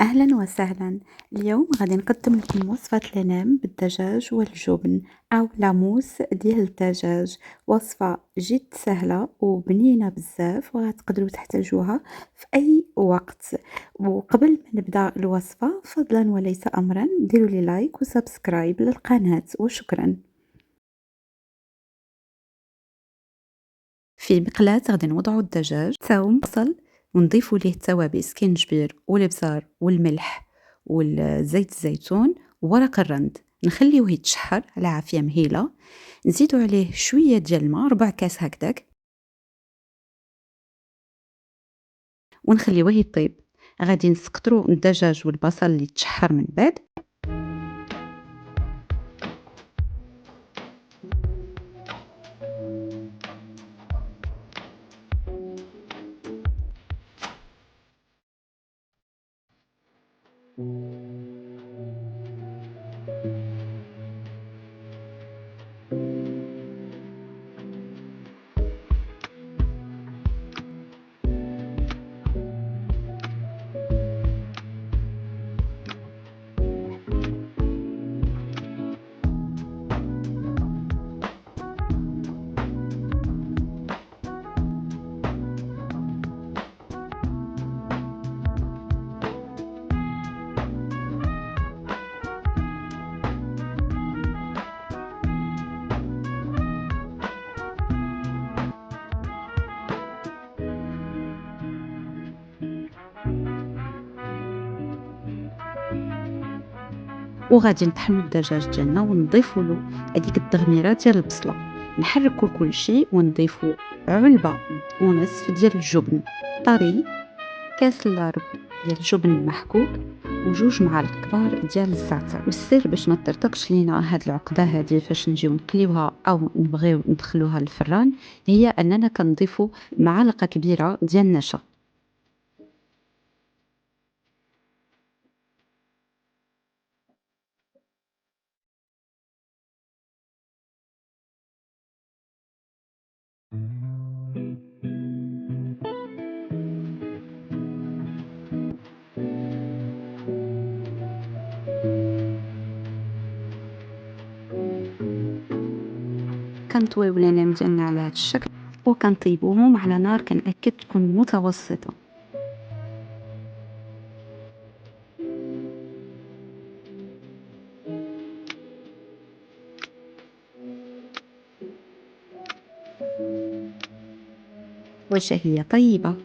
أهلا وسهلا. اليوم غادي نقدم لكم وصفة لنام بالدجاج والجبن أو لاموس ديال الدجاج. وصفة جد سهلة وبنينة بزاف وغتقدروا تحتاجوها في أي وقت. وقبل ما نبدأ الوصفة فضلا وليس أمرا ديروا لي لايك وسبسكرايب للقناة وشكرا. في مقلاة غادي نوضعوا الدجاج، ثوم، بصل، ونضيفوا ليه التوابل سكينجبير والابزار والملح والزيت الزيتون وورق الرند. نخليوه يتشحر على عافية مهيلة. نزيدوا عليه شوية ديال الماء، 4 كاس هكداك، ونخليوه يطيب. غادي نسكترو الدجاج والبصل اللي تشحر من بعد. وغادي نطحنوا الدجاج ديالنا ونضيفوا له هذيك التغميره ديال البصله. نحركوا كل شيء ونضيفوا علبه ونصف ديال الجبن طري، كاس الا ربع ديال الجبن المحكوك، وجوج معالق كبار ديال الزعتر. والسر باش ما ترتقش لينا هاد العقده هادي فاش نجيو نقليوها او نبغيو ندخلوها للفران، هي اننا كنضيفوا معلقه كبيره ديال النشا. كنطويو العنب ديالنا على هذا الشكل وكنطيبوهم على نار كنأكد تكون متوسطه. وشهية طيبة.